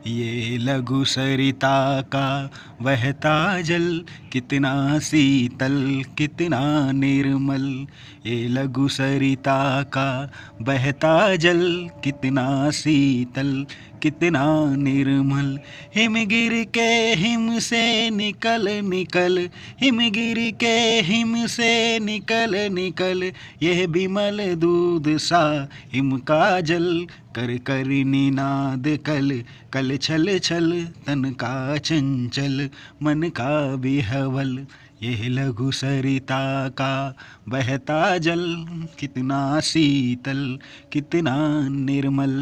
ये लघु सरिता का बहता जल कितना शीतल कितना निर्मल। ये लघु सरिता का बहता जल कितना शीतल कितना निर्मल। हिमगिर के हिम से निकल निकल, हिमगिर के हिम से निकल निकल, यह बिमल दूध सा हिम का जल। कर कर निनाद कल कल छल छल, तन का चंचल मन का बिहवल। यह लघु सरिता का बहता जल कितना शीतल कितना निर्मल।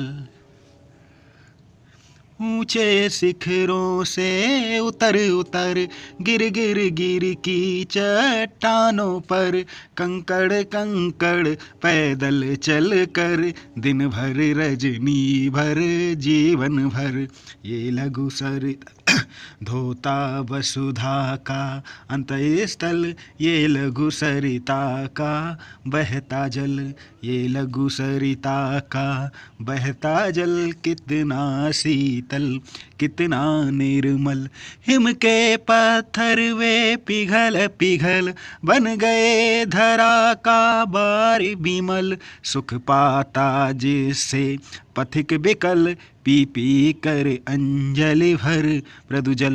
ऊंचे शिखरों से उतर उतर, गिर गिर गिर की चट्टानों पर, कंकड़ कंकड़ पैदल चल कर, दिन भर रजनी भर जीवन भर। ये लघु सरिता धोता वसुधा का अंतः स्थल, ये लघु सरिता का बहता जल। ये लघु सरिता का बहता जल कितना शीतल कितना निर्मल। हिम के पत्थर वे पिघल पिघल, बन गए धरा का बार बिमल। सुख पाता जिससे पथिक बिकल, पी पी कर अंजलि भर मृदु जल।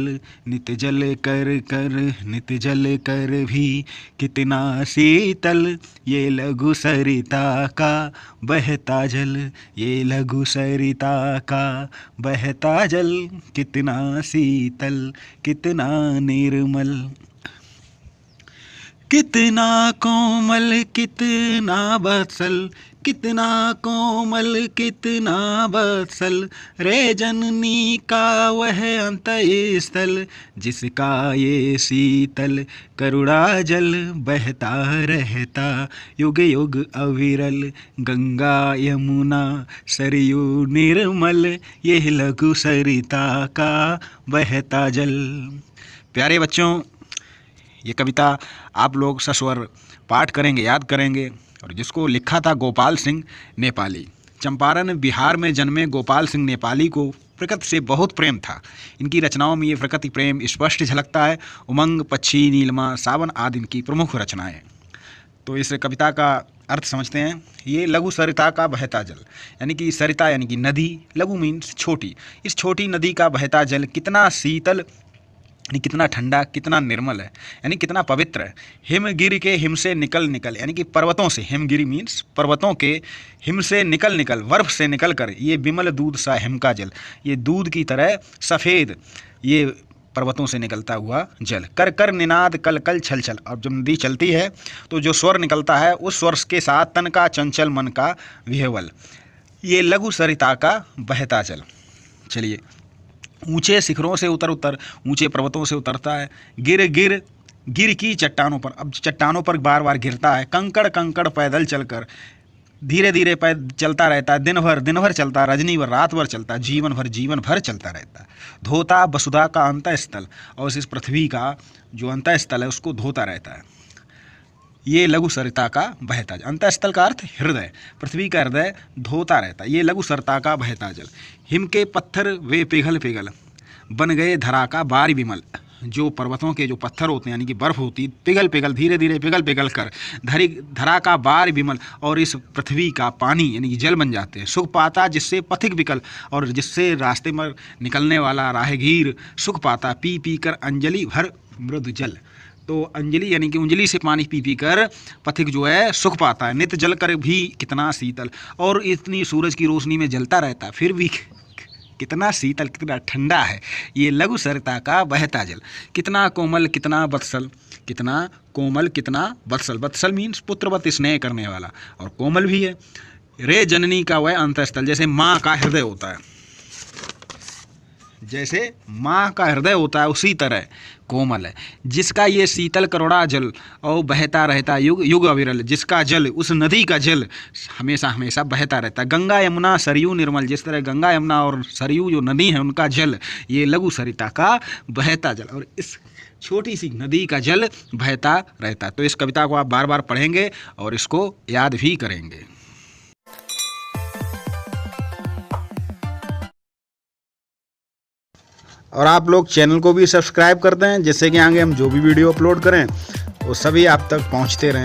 नित जल कर कर नित जल कर भी कितना शीतल, ये लघु सरिता का बहता जल। ये लघु सरिता का बहता जल कितना शीतल कितना निर्मल। कितना कोमल कितना वत्सल, कितना कोमल कितना वत्सल, रे जननी का वह अंतः स्थल, जिसका ये शीतल करुणा जल बहता रहता युग युग अविरल। गंगा यमुना सरयू निर्मल, यह लघु सरिता का बहता जल। प्यारे बच्चों, ये कविता आप लोग सस्वर पाठ करेंगे, याद करेंगे। और जिसको लिखा था गोपाल सिंह नेपाली। चंपारण बिहार में जन्मे गोपाल सिंह नेपाली को प्रकृति से बहुत प्रेम था। इनकी रचनाओं में ये प्रकृति प्रेम स्पष्ट झलकता है। उमंग, पक्षी, नीलमा, सावन आदि इनकी प्रमुख रचनाएं। तो इस कविता का अर्थ समझते हैं। ये लघु सरिता का बहता जल, यानी कि सरिता यानी कि नदी, लघु मीन्स छोटी। इस छोटी नदी का बहता जल कितना शीतल यानी कितना ठंडा कितना निर्मल है, यानी कितना पवित्र है। हिमगिरि के हिम से निकल निकल, यानी कि पर्वतों से, हिमगिरि मीन्स पर्वतों के हिम से निकल निकल, बर्फ से निकल कर, ये बिमल दूध सा हिम का जल, ये दूध की तरह सफ़ेद, ये पर्वतों से निकलता हुआ जल। कर कर निनाद कल कल छल छल। अब जब नदी चलती है तो जो स्वर निकलता है उस स्वर के साथ तन का चंचल मन का विह्वल। ये लघु सरिता का बहता जल। चलिए, ऊंचे शिखरों से उतर उतर, ऊंचे पर्वतों से उतरता है। गिर गिर गिर की चट्टानों पर, अब चट्टानों पर बार बार गिरता है। कंकड़ कंकड़ पैदल चलकर, धीरे धीरे चलता रहता है। दिन भर चलता है, रजनी भर रात भर चलता है, जीवन भर चलता रहता है। धोता वसुधा का अंतः स्थल, और इस पृथ्वी का जो अंतः स्थल है उसको धोता रहता है। ये लघु सरिता का बहता जल। अंतः स्थल का अर्थ हृदय, पृथ्वी का हृदय धोता रहता है। ये लघु सरिता का बहता जल। हिम के पत्थर वे पिघल पिघल, बन गए धरा का बार बिमल। जो पर्वतों के जो पत्थर होते हैं यानी कि बर्फ होती, पिघल पिघल धीरे धीरे पिघल पिघल कर धरा का बार बिमल, और इस पृथ्वी का पानी यानी कि जल बन जाते हैं। सुख पाता जिससे पथिक विकल, और जिससे रास्ते में निकलने वाला राहगीर सुख पाता, पी पी कर अंजलि भर मृदु जल। तो अंजलि यानी कि उंजली से पानी पी पी कर पथिक जो है सुख पाता है। नित्य जल कर भी कितना शीतल, और इतनी सूरज की रोशनी में जलता रहता है फिर भी कितना शीतल कितना ठंडा है। ये लघु सरिता का बहता जल। कितना कोमल कितना वत्सल, कितना कोमल कितना वत्सल, वत्सल मीन्स पुत्रवत स्नेह करने वाला, और कोमल भी है। रे जननी का वह अंतःस्थल, जैसे माँ का हृदय होता है, जैसे माँ का हृदय होता है उसी तरह कोमल है। जिसका ये शीतल करुणा जल और बहता रहता युग युग अविरल, जिसका जल, उस नदी का जल हमेशा हमेशा बहता रहता है। गंगा यमुना सरयू निर्मल, जिस तरह गंगा यमुना और सरयू जो नदी है उनका जल, ये लघु सरिता का बहता जल, और इस छोटी सी नदी का जल बहता रहता है। तो इस कविता को आप बार बार पढ़ेंगे और इसको याद भी करेंगे। और आप लोग चैनल को भी सब्सक्राइब कर दें, जिससे कि आगे हम जो भी वीडियो अपलोड करें वो सभी आप तक पहुंचते रहें।